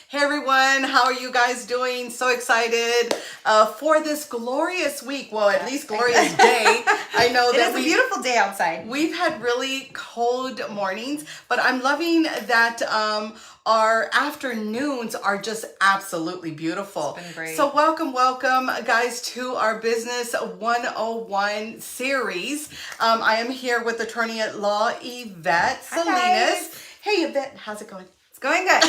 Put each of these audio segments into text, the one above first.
Hey everyone, how are you guys doing? So excited for this glorious week. Well, at least glorious day. I know that it's a beautiful day outside. We've had really cold mornings, but I'm loving that our afternoons are just absolutely beautiful. It's been great. So welcome guys to our Business 101 series. I am here with attorney at law Yvette Salinas. Guys. Hey Yvette, how's it going? It's going good.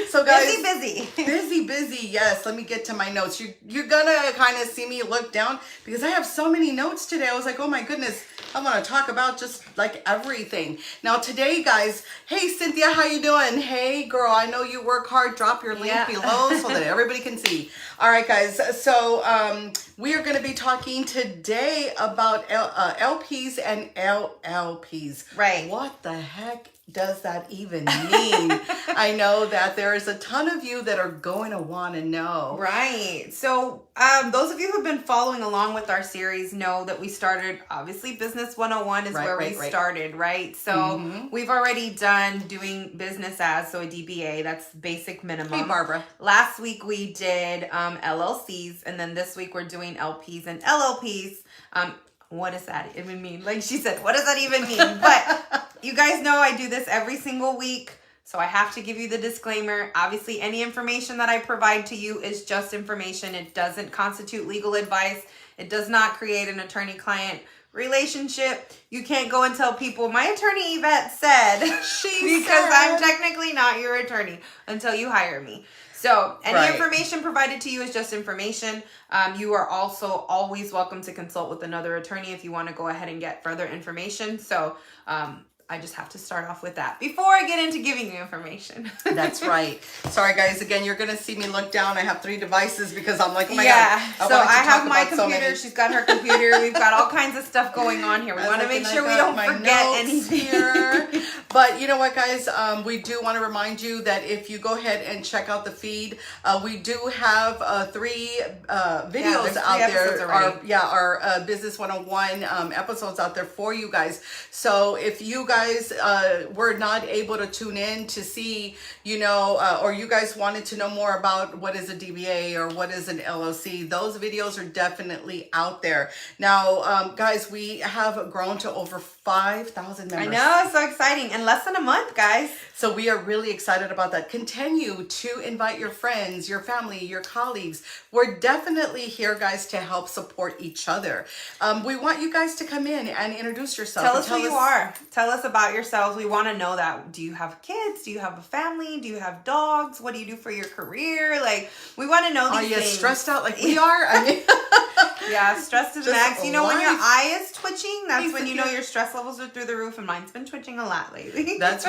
So guys, busy. Yes, let me get to my notes. You're gonna kind of see me look down because I have so many notes today. I was like, oh my goodness, I want to talk about just like everything. Now today, guys, hey Cynthia, how you doing? Hey girl, I know you work hard. Drop your link below so that everybody can see. All right, guys. So we are going to be talking today about LPs and LLPs. Right. What the heck does that even mean? I know that there is a ton of you that are going to want to know. Right. So those of you who've been following along with our series know that we started, obviously Business 101 is where we started, right? So we've already done doing business as, so a DBA, that's basic minimum. Hey, Barbara. Last week we did LLCs, and then this week we're doing LPs and LLPs. What does that even mean? Like she said, what does that even mean? But you guys know I do this every single week, so I have to give you the disclaimer. Obviously, any information that I provide to you is just information. It doesn't constitute legal advice. It does not create an attorney-client relationship. You can't go and tell people, my attorney Yvette said, because I'm technically not your attorney until you hire me. So any information provided to you is just information. You are also always welcome to consult with another attorney if you want to go ahead and get further information. So I just have to start off with that before I get into giving you information. That's right. Sorry, guys. Again, you're going to see me look down. I have 3 devices because I'm like, oh my God. I have my computer. She's got her computer. We've got all kinds of stuff going on here. We want to make sure we don't forget anything here. But you know what, guys? We do want to remind you that if you go ahead and check out the feed, we do have 3 videos out there. Our Business 101 episodes out there for you guys. So if you guys were not able to tune in to see, or you guys wanted to know more about what is a DBA or what is an LLC, those videos are definitely out there. Now, guys, we have grown to over 5,000 members. I know, it's so exciting. In less than a month, guys. So we are really excited about that. Continue to invite your friends, your family, your colleagues. We're definitely here, guys, to help support each other. We want you guys to come in and introduce yourself. Tell us who you are. Tell us about yourselves. We want to know that. Do you have kids? Do you have a family? Do you have dogs? What do you do for your career? Like, we want to know these things. Are you stressed out like we are? I mean, yeah, stressed to the max. When your eye is twitching, that's when you know your stress levels are through the roof, and mine's been twitching a lot lately. That's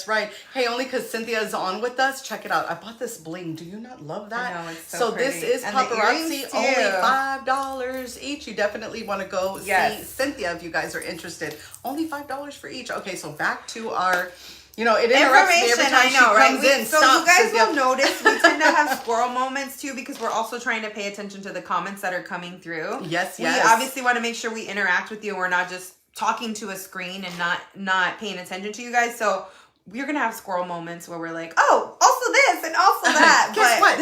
right. Hey, only because Cynthia is on with us, check it out. I bought this bling. Do you not love that? I know, it's so pretty. This is paparazzi, only $5 each. You definitely want to go see Cynthia if you guys are interested. Only $5 for each. Okay, so back to our... it interrupts me every time she comes in. So you guys will notice we tend to have squirrel moments too, because we're also trying to pay attention to the comments that are coming through. Yes. We obviously want to make sure we interact with you. We're not just talking to a screen and not paying attention to you guys. So we're going to have squirrel moments where we're like, oh, also this and also that. Guess what?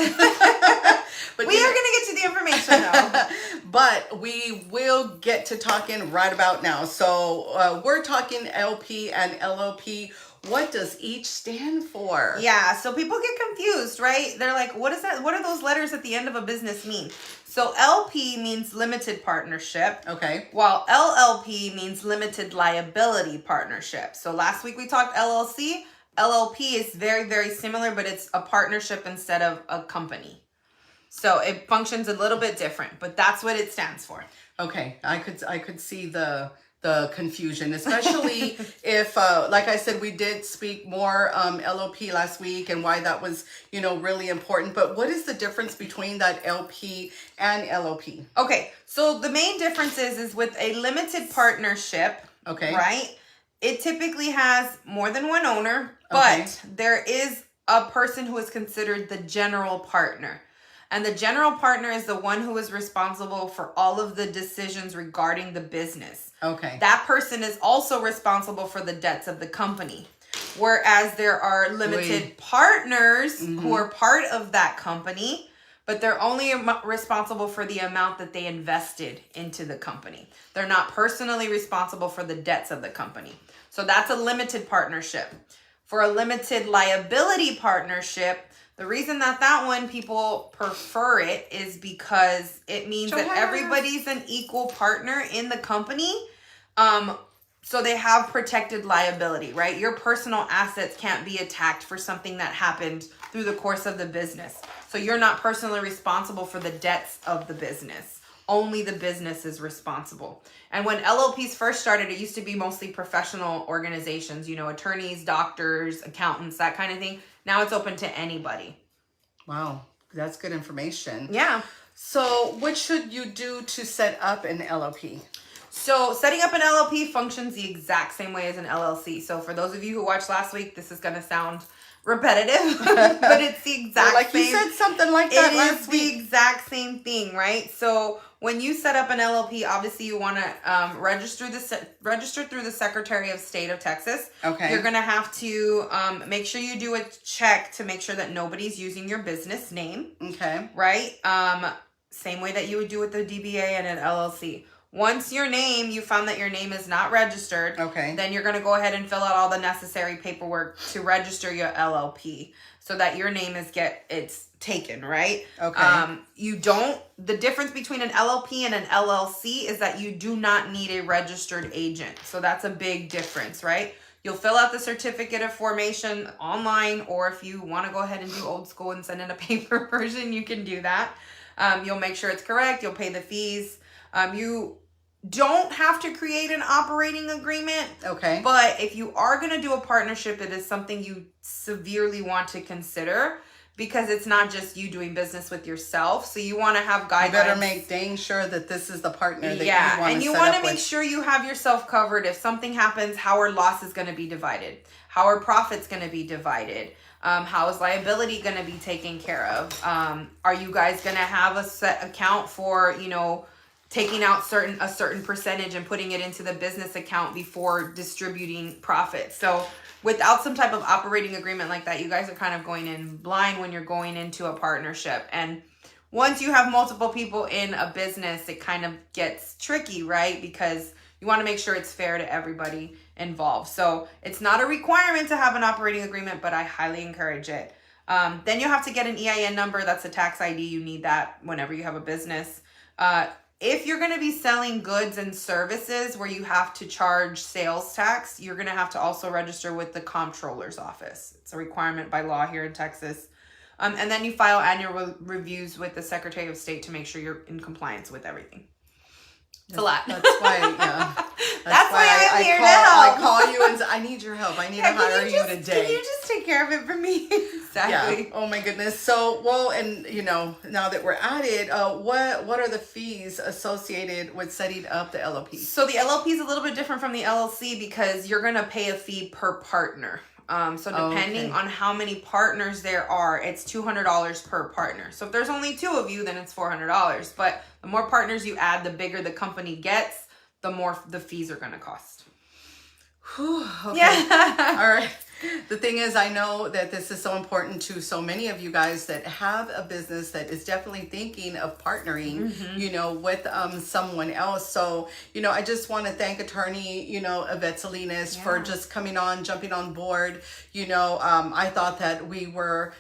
But we are going to get to the information though. But we will get to talking right about now. So we're talking LP and LLP. What does each stand for? Yeah, so people get confused, right? They're like, what is that? What do those letters at the end of a business mean? So LP means limited partnership. Okay. While LLP means limited liability partnership. So last week we talked LLC. LLP is very, very similar, but it's a partnership instead of a company. So it functions a little bit different, but that's what it stands for. Okay, I could see the confusion, especially if, like I said, we did speak more LLP last week and why that was, really important. But what is the difference between that LP and LLP? Okay, so the main difference is with a limited partnership, right? It typically has more than one owner, but there is a person who is considered the general partner. And the general partner is the one who is responsible for all of the decisions regarding the business. Okay. That person is also responsible for the debts of the company. Whereas there are limited partners who are part of that company, but they're only responsible for the amount that they invested into the company. They're not personally responsible for the debts of the company. So that's a limited partnership. For a limited liability partnership, the reason that one people prefer it is because it means that everybody's an equal partner in the company. So they have protected liability, right? Your personal assets can't be attacked for something that happened through the course of the business. So you're not personally responsible for the debts of the business. Only the business is responsible. And when LLPs first started, it used to be mostly professional organizations, you know, attorneys, doctors, accountants, that kind of thing. Now it's open to anybody. Wow, that's good information. Yeah. So what should you do to set up an LLP? So setting up an LLP functions the exact same way as an LLC. So for those of you who watched last week, this is going to sound repetitive, but it's the exact same. You said something like that last week. It is the exact same thing, right? So when you set up an LLP, obviously you want to register through the Secretary of State of Texas. Okay. You're going to have to make sure you do a check to make sure that nobody's using your business name. Okay. Right? Same way that you would do with the DBA and an LLC. Once you found that your name is not registered, okay, then you're going to go ahead and fill out all the necessary paperwork to register your LLP so that your name it's taken, right? Okay. The difference between an LLP and an LLC is that you do not need a registered agent. So that's a big difference, right? You'll fill out the certificate of formation online, or if you want to go ahead and do old school and send in a paper version, you can do that. You'll make sure it's correct. You'll pay the fees. You don't have to create an operating agreement. Okay. But if you are going to do a partnership, it is something you severely want to consider because it's not just you doing business with yourself. So you want to have guidelines. You better make dang sure that this is the partner that you want to set up with. And you want to make sure you have yourself covered. If something happens, how are losses going to be divided? How are profits going to be divided? How is liability going to be taken care of? Are you guys going to have a set account for, taking out a certain percentage and putting it into the business account before distributing profits? So without some type of operating agreement like that, you guys are kind of going in blind when you're going into a partnership. And once you have multiple people in a business, it kind of gets tricky, right? Because you want to make sure it's fair to everybody involved. So it's not a requirement to have an operating agreement, but I highly encourage it. Then you'll have to get an EIN number. That's a tax ID. You need that whenever you have a business. If you're going to be selling goods and services where you have to charge sales tax, you're going to have to also register with the comptroller's office. It's a requirement by law here in Texas. And then you file annual reviews with the Secretary of State to make sure you're in compliance with everything. It's a lot. That's why, yeah. That's why I'm here to help. I call you and say, I need your help. I need to hire you today. Can you just take care of it for me? Exactly. Yeah. Oh my goodness. So, well, and now that we're at it, what are the fees associated with setting up the LLP? So the LLP is a little bit different from the LLC because you're going to pay a fee per partner. So depending on how many partners there are, it's $200 per partner. So if there's only 2 of you, then it's $400. But the more partners you add, the bigger the company gets, the more the fees are going to cost. Whew, okay. Yeah. All right. The thing is, I know that this is so important to so many of you guys that have a business that is definitely thinking of partnering, with someone else. So, I just want to thank attorney, Yvette Salinas for just coming on, jumping on board. I thought that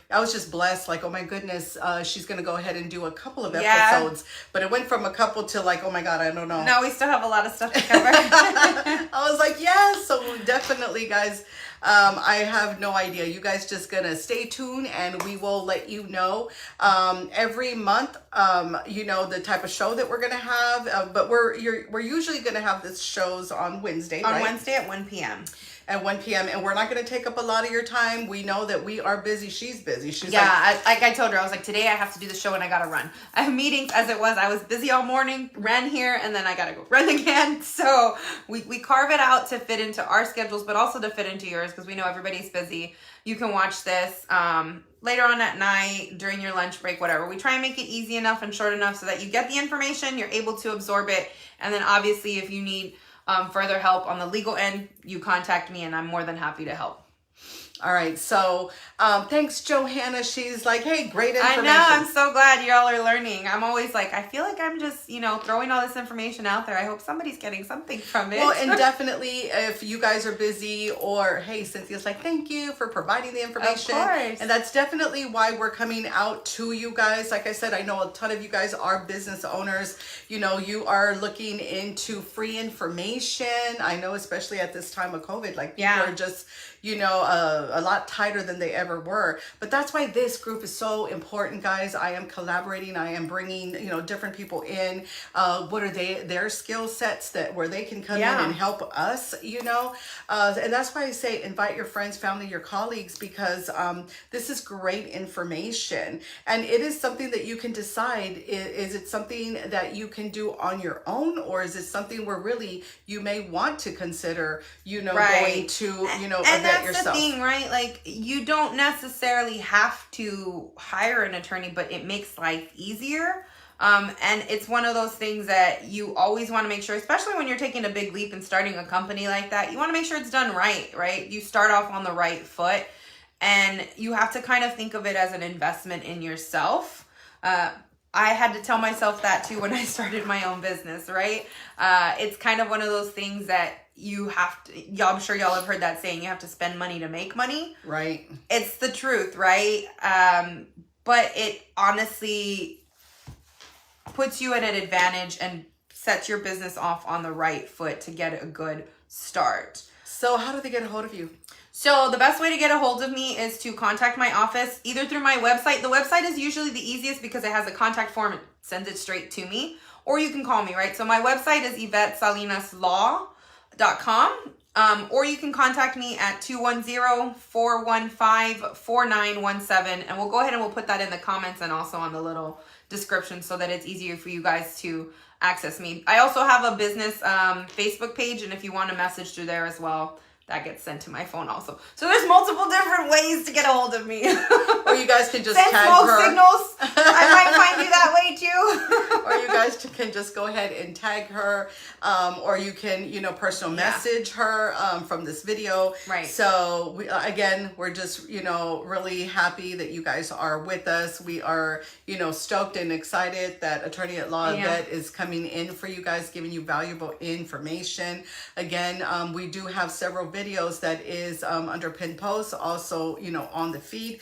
I was just blessed. Like, oh my goodness, she's going to go ahead and do a couple of episodes. But it went from a couple to like, oh my God, I don't know. No, we still have a lot of stuff to cover. I was like, yes. So definitely, guys. I have no idea. You guys just gonna stay tuned and we will let you know every month the type of show that we're gonna have, but we're usually gonna have this shows on Wednesday, right? Wednesday at 1 p.m. At 1 p.m. and we're not going to take up a lot of your time. We know that we are busy. She's busy. She's like I told her, I was like, today I have to do the show and I got to run. I have meetings as it was. I was busy all morning, ran here, and then I got to go run again. So we carve it out to fit into our schedules, but also to fit into yours because we know everybody's busy. You can watch this later on at night, during your lunch break, whatever. We try and make it easy enough and short enough so that you get the information, you're able to absorb it. And then obviously if you need further help on the legal end, you contact me and I'm more than happy to help. All right, so thanks, Johanna. She's like, hey, great information. I know, I'm so glad y'all are learning. I'm always like, I feel like I'm just, throwing all this information out there. I hope somebody's getting something from it. Well, and definitely if you guys are busy, or hey, Cynthia's like, thank you for providing the information. Of course. And that's definitely why we're coming out to you guys. Like I said, I know a ton of you guys are business owners. You are looking into free information. I know, especially at this time of COVID, like people are just, a lot tighter than they ever were. But that's why this group is so important, guys. I am collaborating. I am bringing, different people in. What are their skill sets where they can come in and help us, and that's why I say invite your friends, family, your colleagues, because this is great information. And it is something that you can decide. Is it something that you can do on your own, or is it something where really you may want to consider, going to, and that's yourself. The thing, right? Like, you don't necessarily have to hire an attorney, but it makes life easier. And it's one of those things that you always want to make sure, especially when you're taking a big leap and starting a company like that, you want to make sure it's done right? You start off on the right foot, and you have to kind of think of it as an investment in yourself. I had to tell myself that too when I started my own business, right? It's kind of one of those things that you have to, I'm sure y'all have heard that saying, you have to spend money to make money. Right. It's the truth, right? But it honestly puts you at an advantage and sets your business off on the right foot to get a good start. So how do they get a hold of you? So the best way to get a hold of me is to contact my office, either through my website. The website is usually the easiest because it has a contact form. It sends it straight to me. Or you can call me, right? So my website is YvetteSalinasLaw.com. Or you can contact me at 210-415-4917. And we'll go ahead and we'll put that in the comments and also on the little description so that it's easier for you guys to access me. I also have a business Facebook page, and if you want to message through there as well, that gets sent to my phone also. So there's multiple different ways to get a hold of me. Or you guys can just send tag smoke her. signals. I might find you that way too. Or you guys can just go ahead and tag her, or you can, personal message her from this video. Right. So we're just, really happy that you guys are with us. We are, stoked and excited that Attorney at Law Yvette is coming in for you guys, giving you valuable information. Again, we do have several videos that is under pinned posts, also, on the feed.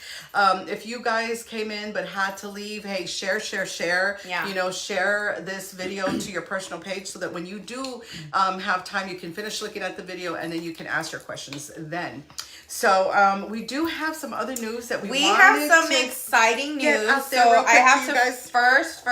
If you guys came in but had to leave, hey, share. Yeah. Share this video to your personal page so that when you do have time, you can finish looking at the video and then you can ask your questions then. So we do have some other news that we have some exciting news. So I have to first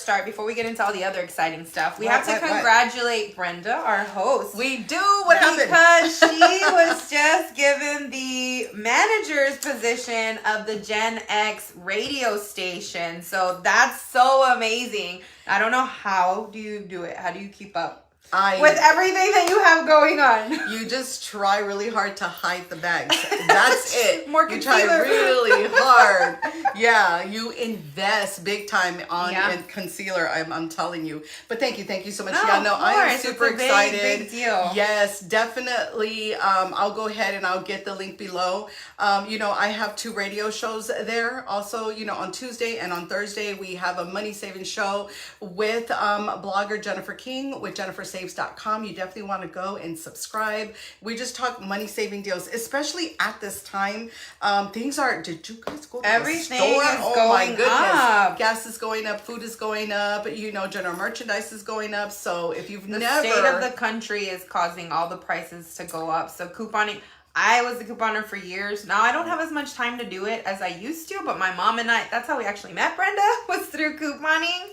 start before we get into all the other exciting stuff. We have to congratulate Brenda, our host. We do. What happened? Because she was just given the manager's position of the GenX radio station. So that's so amazing. I don't know, how do you do it? How do you keep up with everything that you have going on? You just try really hard to hide the bags. That's it. More concealer. You try really hard. Yeah, you invest big time on concealer. I'm telling you. But thank you so much. I am super excited. Big deal. Yes, definitely. I'll go ahead and I'll get the link below. I have 2 radio shows there. Also, on Tuesday and on Thursday we have a money saving show with blogger Jennifer King with JenniferSaves.com. You definitely want to go and subscribe. We just talk money saving deals, especially at this time. Things are, did you guys go to everything the store? Is going up. Gas is going up, food is going up, general merchandise is going up. So if you've the state of the country is causing all the prices to go up. So couponing, I was a couponer for years. Now I don't have as much time to do it as I used to, but my mom and I, that's how we actually met Brenda, was through couponing.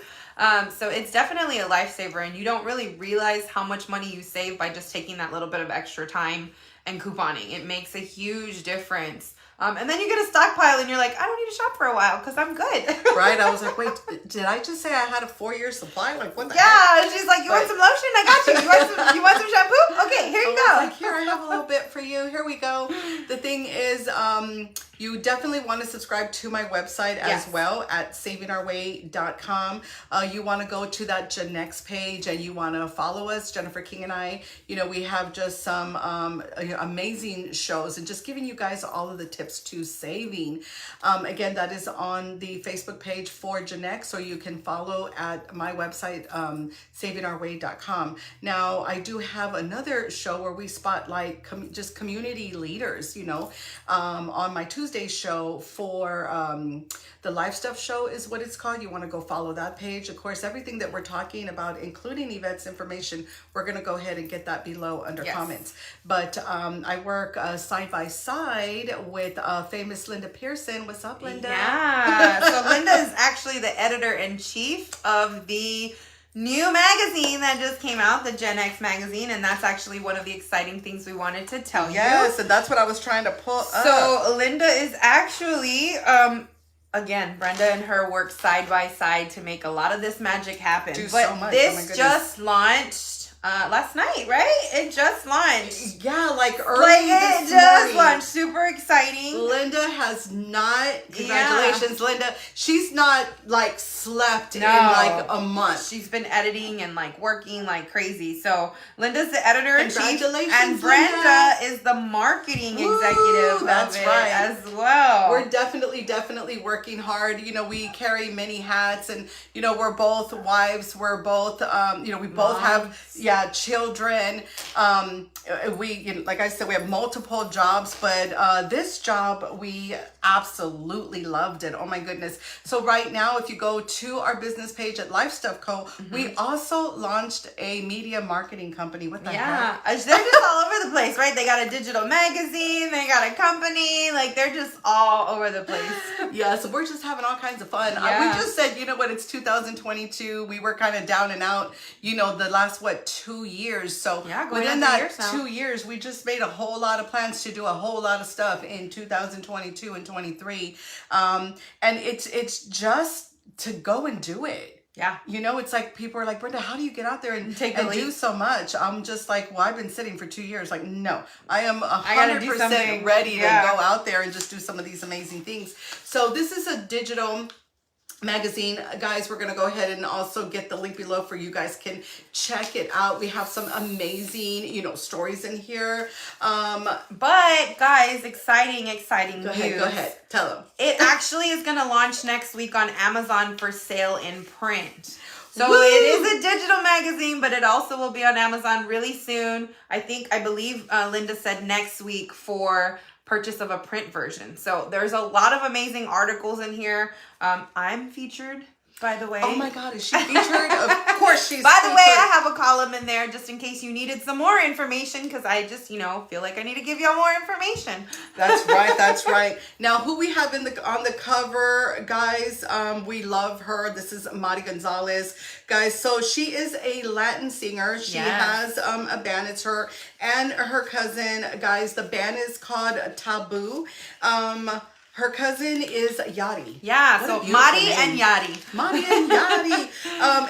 So it's definitely a lifesaver, and you don't really realize how much money you save by just taking that little bit of extra time and couponing. It makes a huge difference. And then you get a stockpile and you're like, I don't need to shop for a while because I'm good. Right? I was like, wait, did I just say I had a 4-year supply? Like, what the heck? Yeah, she's like, you want some lotion? I got you. You want some shampoo? Okay, here you go. Like, here, I have a little bit for you. Here we go. The thing is, You definitely want to subscribe to my website as well at savingourway.com. You want to go to that GenX page and you want to follow us, Jennifer King and I. You know, we have just some amazing shows and just giving you guys all of the tips to saving. Again, that is on the Facebook page for GenX, or you can follow at my website, savingourway.com. Now, I do have another show where we spotlight just community leaders, you know, on my Tuesday show for the Life Stuff Show is what it's called. You want to go follow that page. Of course, everything that we're talking about, including Yvette's information, we're going to go ahead and get that below under comments. But I work side by side with famous Linda Pearson. What's up, Linda? Yeah. So Linda is actually the editor-in-chief of the new magazine that just came out, the GenX Magazine, and that's actually one of the exciting things we wanted to tell you. Yes, and that's what I was trying to pull up. So Linda is actually, again, Brenda and her work side by side to make a lot of this magic happen. But so much. this just launched last night, right? It just launched. Yeah, like early it just launched. Super exciting. Linda has not, congratulations, Linda. She's not like slept in like a month. She's been editing and like working like crazy. So Linda's the editor-in-chief, and Brenda Linda is the marketing executive that's of it right. as well. We're definitely working hard. You know, we carry many hats, and you know, we're both wives. We're both, you know, we both have children. We, you know, like I said, we have multiple jobs, but this job we absolutely loved it. Oh my goodness. So right now, if you go to our business page at Life Stuff Co, we also launched a media marketing company. What the heck? They're just all over the place, right? They got a digital magazine, they got a company, like they're just all over the place. Yeah, so we're just having all kinds of fun. We just said, you know what, it's 2022. We were kind of down and out, you know, the last, 2 years. So within that 2 years, we just made a whole lot of plans to do a whole lot of stuff in 2022 and 23. And it's just to go and do it. Yeah. You know, it's like people are like, Brenda, how do you get out there and do so much? I'm just like, well, I've been sitting for 2 years. Like, no, I am 100% ready to go out there and just do some of these amazing things. So this is a digital magazine, guys. We're gonna go ahead and also get the link below for you guys can check it out. We have some amazing, you know, stories in here. But guys, exciting news. Go ahead, tell them. It actually is gonna launch next week on Amazon for sale in print. So Woo! It is a digital magazine, but it also will be on Amazon really soon. I believe Linda said next week for purchase of a print version. So there's a lot of amazing articles in here. I'm featured, by the way. Oh my God, is she featured? Of course she's By the featured. way, I have a column in there just in case you needed some more information, because I just, you know, feel like I need to give y'all more information. That's right, that's right. Now, who we have on the cover, guys, we love her. This is Marty Gonzalez. Guys, so she is a Latin singer. She has a band. It's her and her cousin. Guys, the band is called Taboo. Her cousin is Yachty. Yeah, so Marty and Yachty. Marty and Yachty.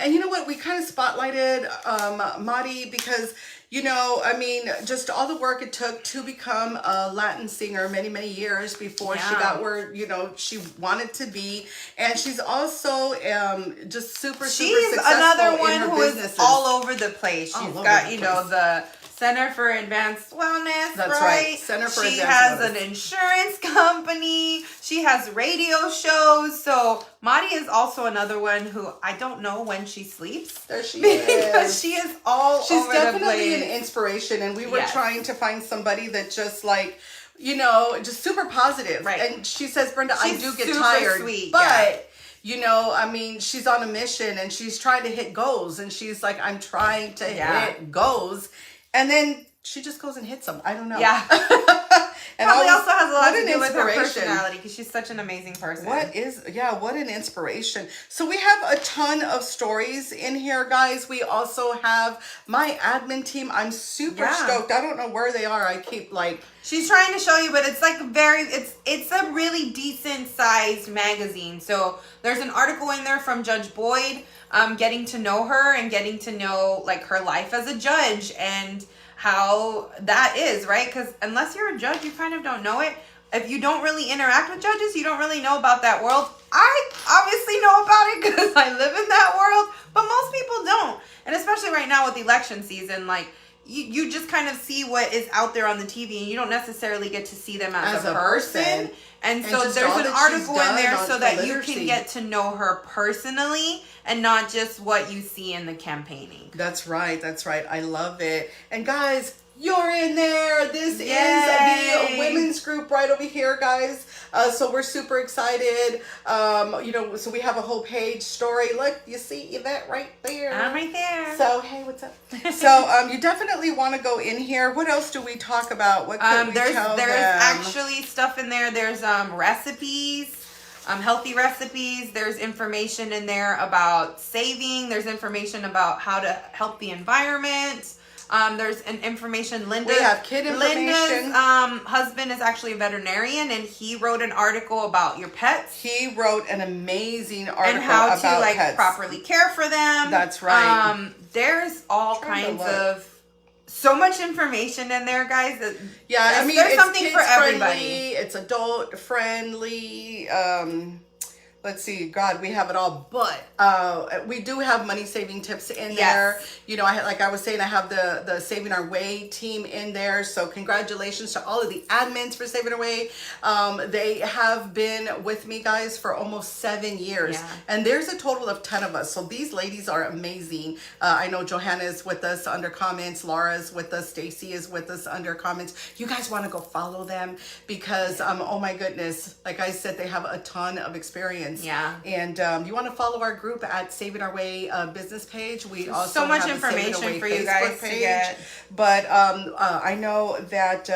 And you know what? We kind of spotlighted Marty because, you know, I mean, just all the work it took to become a Latin singer many, many years before she got where, you know, she wanted to be. And she's also just super successful another one in her who businesses. is all over the place. She's got, you know, the Center for Advanced Wellness, That's right. Center for Advanced Wellness. She has an insurance company. She has radio shows. So Marty is also another one who I don't know when she sleeps. There she because is. she is all She's over the place. definitely an inspiration. And we were trying to find somebody that just like, you know, just super positive. Right. And she says, Brenda, I do get super tired. Sweet, but you know, I mean, she's on a mission and she's trying to hit goals. And she's like, I'm trying to hit goals. And then she just goes and hits them. I don't know. Yeah. And probably also has a lot to do with her inspiration. personality because she's such an amazing person. What an inspiration. So we have a ton of stories in here, guys. We also have my admin team. I'm super stoked. I don't know where they are. I keep like... She's trying to show you, but it's like it's a really decent sized magazine. So there's an article in there from Judge Boyd, getting to know her and getting to know like her life as a judge and how that is, right? Because unless you're a judge, you kind of don't know it. if you don't really interact with judges, you don't really know about that world. I obviously know about it because I live in that world, but most people don't. And especially right now with election season, like, you just kind of see what is out there on the TV, and you don't necessarily get to see them as a person. And so there's an article in there so that you can get to know her personally and not just what you see in the campaigning. That's right. That's right. I love it. And guys, you're in there. This is the women's group right over here, guys. So we're super excited. You know, so we have a whole page story. Look, you see Yvette right there. I'm right there. So, hey, what's up? So, you definitely want to go in here. What else do we talk about? What can we tell them? There's actually stuff in there. There's recipes. Healthy recipes. There's information in there about saving. There's information about how to help the environment. There's an information. We have kid information. Linda's husband is actually a veterinarian, and he wrote an article about your pets. He wrote an amazing article and how about to like pets. properly care for them. That's right. There's all kinds of so much information in there, guys. Yeah, I mean, there's it's something kids for everybody. Friendly, it's adult friendly. Let's see, God, we have it all, but we do have money saving tips in there. You know, like I was saying, I have the Saving Our Way team in there. So congratulations to all of the admins for Saving Our Way. They have been with me, guys, for almost 7 years. And there's a total of 10 of us. So these ladies are amazing. I know Johanna is with us under comments. Laura's with us. Stacy is with us under comments. You guys want to go follow them because, oh my goodness, like I said, they have a ton of experience. And you want to follow our group at Saving Our Way business page. We also so much have information for you guys page. to get. But I know that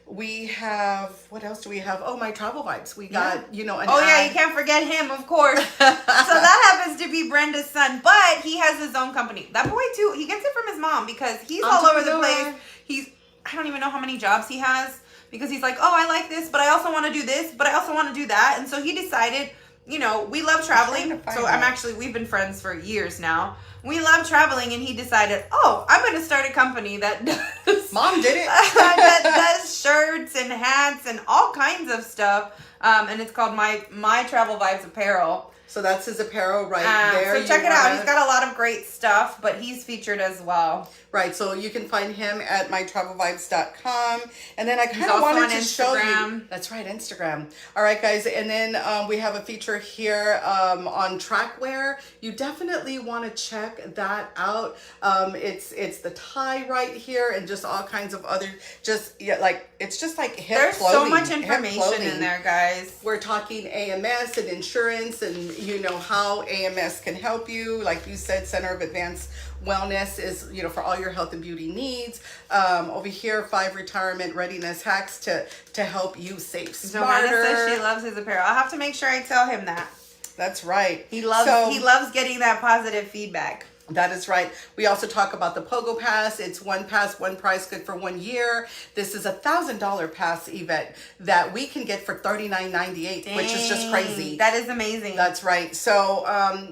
we have, what else do we have? Oh, my travel vibes. We got, you know, an ad. You can't forget him, of course. So that happens to be Brenda's son, but he has his own company. That boy too, he gets it from his mom because he's all over the place. I don't even know how many jobs he has because he's like, oh, I like this, but I also want to do this, but I also want to do that. And so he decided, you know, we love traveling. So we've been friends for years now. We love traveling, and he decided, oh, I'm going to start a company that does... Mom did it. that does shirts and hats and all kinds of stuff. And it's called My Travel Vibes Apparel. So that's his apparel right there. So check it out. He's got a lot of great stuff, but he's featured as well. Right. So you can find him at mytravelvibes.com. And then I kind of wanted to show you. That's right, Instagram. All right, guys. And then we have a feature here on Trackwear. You definitely want to check that out. It's the tie right here and just all kinds of other, it's just like hip clothing. There's so much information in there, guys. We're talking AMS and insurance and, you know, how AMS can help you. Like you said, Center of Advanced Wellness is, you know, for all your health and beauty needs. Over here, 5 retirement readiness hacks to help you save smarter. Johanna says she loves his apparel. I'll have to make sure I tell him that. That's right. He loves getting that positive feedback. That is right. We also talk about the Pogo Pass. It's one pass, one price, good for 1 year. This is $1,000 pass, Yvette, that we can get for $39.98, which is just crazy. That is amazing. That's right. So,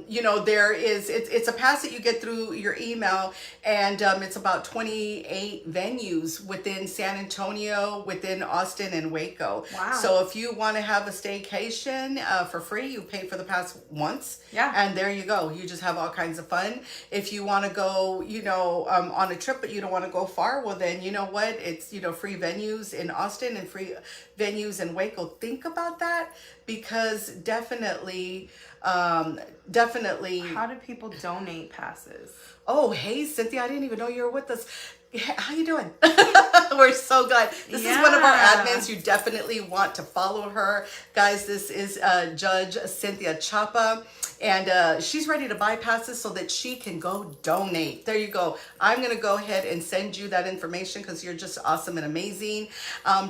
you know, it's a pass that you get through your email, and it's about 28 venues within San Antonio, within Austin, and Waco. Wow. So if you want to have a staycation for free, you pay for the pass once. Yeah. And there you go. You just have all kinds of fun. If you want to go, you know, on a trip, but you don't want to go far, well, then, you know what? It's, you know, free venues in Austin and free venues in Waco. Think about that because definitely. How do people donate passes? Oh, hey, Cynthia, I didn't even know you were with us. How you doing? We're so glad. This is one of our admins. You definitely want to follow her. Guys, this is Judge Cynthia Chapa. And she's ready to buy passes so that she can go donate. There you go. I'm going to go ahead and send you that information because you're just awesome and amazing.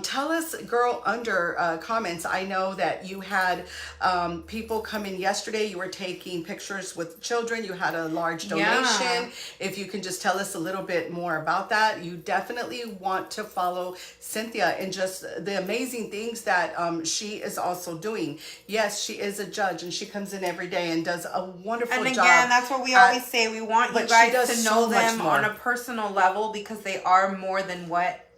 Tell us, girl, under comments. I know that you had people come in yesterday. You were taking pictures with children. You had a large donation. If you can just tell us a little bit more about that. You definitely want to follow Cynthia and just the amazing things that she is also doing. Yes, she is a judge and she comes in every day and does a wonderful job. And again, that's what we always say. We want you guys to know them on a personal level because they are more than what,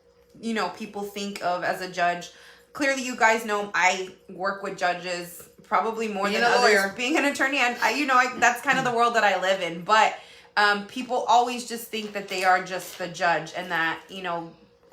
you know, people think of as a judge. clearly you guys know I work with judges probably more than others. Lawyer. Being an attorney, and that's kind of the world that I live in. But people always just think that they are just the judge, and that,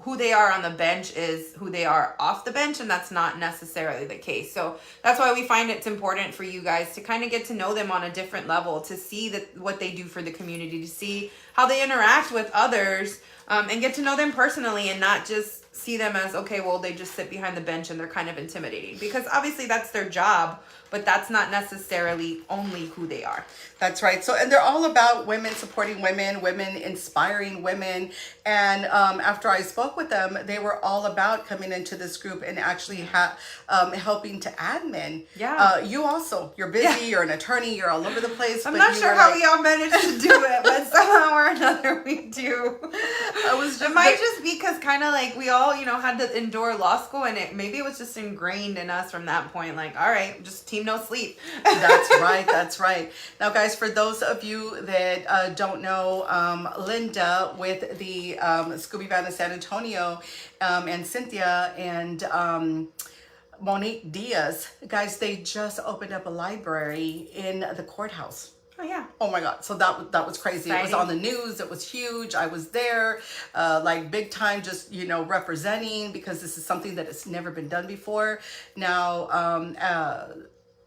who they are on the bench is who they are off the bench, and that's not necessarily the case. So that's why we find it's important for you guys to kind of get to know them on a different level, to see what they do for the community, to see how they interact with others, and get to know them personally, and not just see them as, okay, well, they just sit behind the bench and they're kind of intimidating, because obviously that's their job, but that's not necessarily only who they are. That's right. So, and they're all about women supporting women, women inspiring women. And after I spoke with them, they were all about coming into this group and actually helping to admin. Yeah. You also, you're busy, you're an attorney, you're all over the place. I'm not sure how we all managed to do it, but somehow or another we do. It might just be because kind of like we all, had to endure law school, and maybe it was just ingrained in us from that point. Like, all right, just team no sleep. That's right. That's right. Now, guys, for those of you that don't know, Linda with the Scooby Van of San Antonio, and Cynthia and Monique Diaz, guys, they just opened up a library in the courthouse. Oh, yeah. Oh my God. So that was crazy. Exciting. It was on the news. It was huge. I was there, like big time, just, representing, because this is something that has never been done before. Now,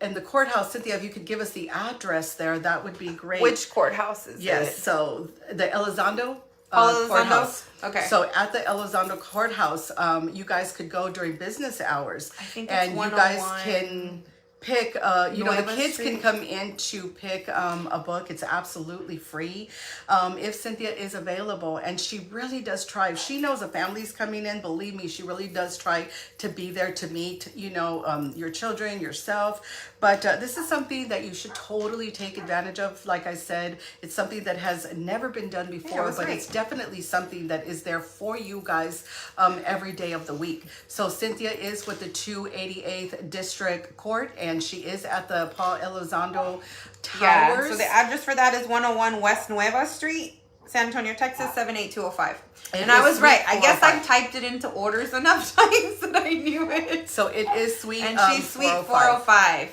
in the courthouse, Cynthia, if you could give us the address there, that would be great. Which courthouse is it? Yes. So the Elizondo. Courthouse. Okay. So at the Elizondo courthouse, you guys could go during business hours. I think it's and you guys can pick, the kids Street. can come in to pick a book. It's absolutely free. If Cynthia is available, and she really does try. If she knows a family's coming in, believe me, she really does try to be there to meet, your children, yourself. But this is something that you should totally take advantage of. Like I said, it's something that has never been done before, but great. It's definitely something that is there for you guys every day of the week. So Cynthia is with the 288th District Court, and she is at the Paul Elizondo Towers. Yeah, so the address for that is 101 West Nueva Street, San Antonio, Texas, 78205. And I was right. I guess I typed it into orders enough times that I knew it. So it is suite, and she's suite 405.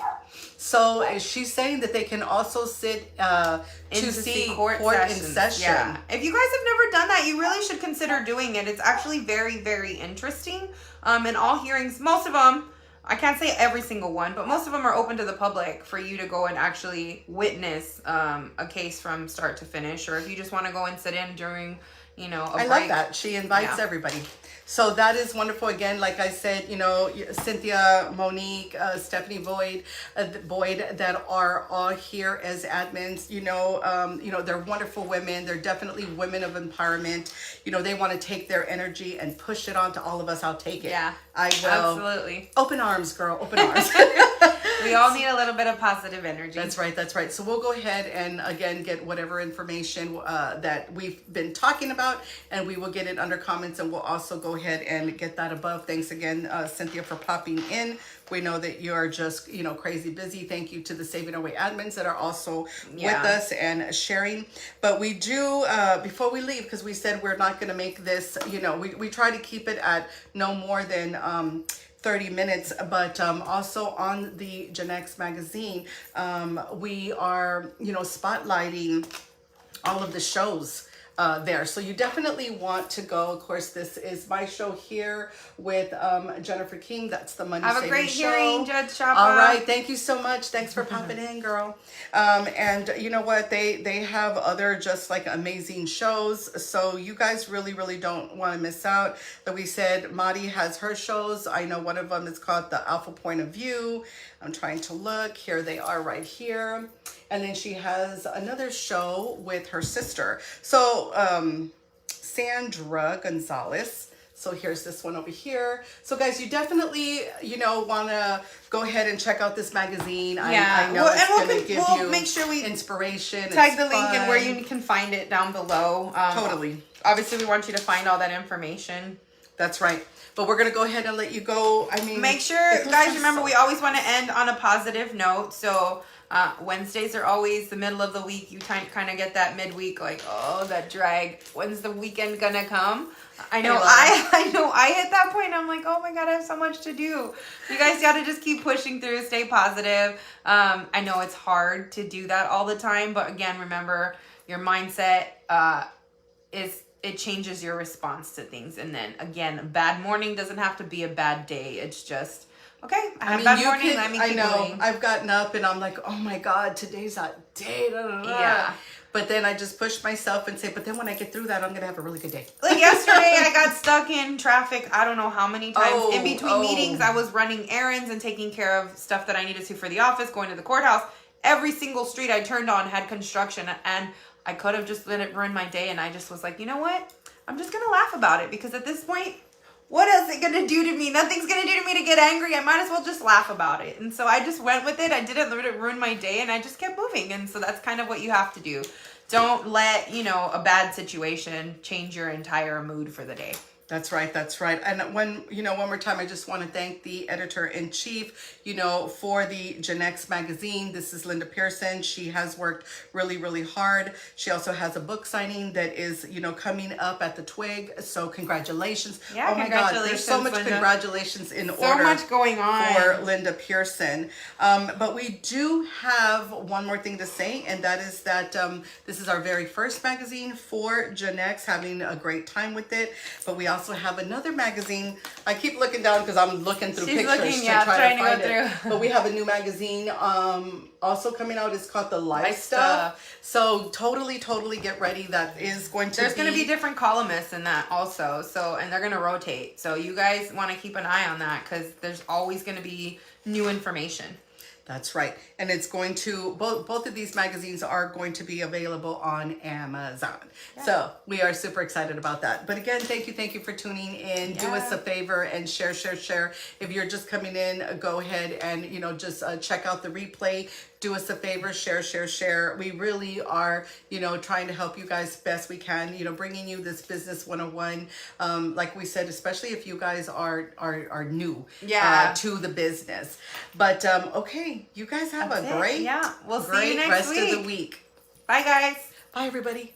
So she's saying that they can also sit to see court in session. Yeah. If you guys have never done that, you really should consider doing it. It's actually very, very interesting. And all hearings, most of them, I can't say every single one, but most of them are open to the public for you to go and actually witness a case from start to finish. Or if you just want to go and sit in during, a break. I love that. She invites everybody. So that is wonderful. Again, like I said, Cynthia, Monique, Stephanie Boyd, that are all here as admins. They're wonderful women. They're definitely women of empowerment. They want to take their energy and push it on to all of us. I'll take it. Yeah, I will. Absolutely. Open arms, girl. Open arms. We all need a little bit of positive energy. That's right. That's right. So we'll go ahead and again get whatever information that we've been talking about, and we will get it under comments, and we'll also go ahead and get that above. Thanks again, Cynthia, for popping in. We know that you're just, crazy busy. Thank you to the Saving Our Way admins that are also with us and sharing. But we do, before we leave, because we said we're not going to make this, we try to keep it at no more than 30 minutes, but also on the GenX Magazine, we are, spotlighting all of the shows there. So you definitely want to go. Of course, this is my show here with Jennifer King. That's the Money Saving Show. Have a great hearing, Judge Chapa. All right. Thank you so much. Thanks for popping in, girl. And you know what? They have other just like amazing shows. So you guys really, really don't want to miss out. Like we said, Marty has her shows. I know one of them is called The Alpha Point of View. I'm trying to look. Here they are right here. And then she has another show with her sister. So Sandra Gonzalez. So here's this one over here. So guys, you definitely, want to go ahead and check out this magazine. Yeah. I know it's going to give you make sure we inspiration. Tag the link in where you can find it down below. Totally. Obviously, we want you to find all that information. That's right. But we're going to go ahead and let you go. I mean, make sure, guys, remember, we always want to end on a positive note. So Wednesdays are always the middle of the week. You kind of get that midweek, like, oh, that drag. When's the weekend gonna come? I know I hit that point. I'm like, oh my God, I have so much to do. You guys gotta just keep pushing through, stay positive. I know it's hard to do that all the time, but again, remember your mindset it changes your response to things. And then again, a bad morning doesn't have to be a bad day. It's just, okay, I had a bad morning, let me keep going. I've gotten up and I'm like, oh my God, today's that day. Da, da, da. Yeah. But then I just push myself and say, but then when I get through that, I'm going to have a really good day. Like yesterday, I got stuck in traffic. I don't know how many times. In between meetings, I was running errands and taking care of stuff that I needed to for the office, going to the courthouse. Every single street I turned on had construction, and I could have just let it ruin my day. And I just was like, you know what? I'm just going to laugh about it, because at this point, what is it going to do to me? Nothing's going to do to me to get angry. I might as well just laugh about it. And so I just went with it. I didn't let it ruin my day, and I just kept moving. And so that's kind of what you have to do. Don't let, a bad situation change your entire mood for the day. That's right. That's right. And one more time, I just want to thank the editor-in-chief, for the GenX Magazine. This is Linda Pearson. She has worked really, really hard. She also has a book signing that is, coming up at the Twig. So congratulations. Yeah, oh my God, there's so much Linda. Congratulations in order. So much going on for Linda Pearson. But we do have one more thing to say, and that is that this is our very first magazine for GenX, having a great time with it. But we also have another magazine. I keep looking down because I'm looking through pictures trying to find it. But we have a new magazine also coming out. It's called The Life Stuff. So totally get ready. That is going to There's going to be different columnists in that also. So, and they're going to rotate. So you guys want to keep an eye on that, because there's always going to be new information. That's right. And it's going to, both of these magazines are going to be available on Amazon. Yeah. So we are super excited about that. But again, thank you for tuning in. Yeah. Do us a favor and share. If you're just coming in, go ahead and, just check out the replay. Do us a favor, share. We really are, trying to help you guys best we can, bringing you this business 101. Like we said, especially if you guys are new to the business. But, okay, you guys have a great, we'll see you next rest week. of the week. Bye, guys. Bye, everybody.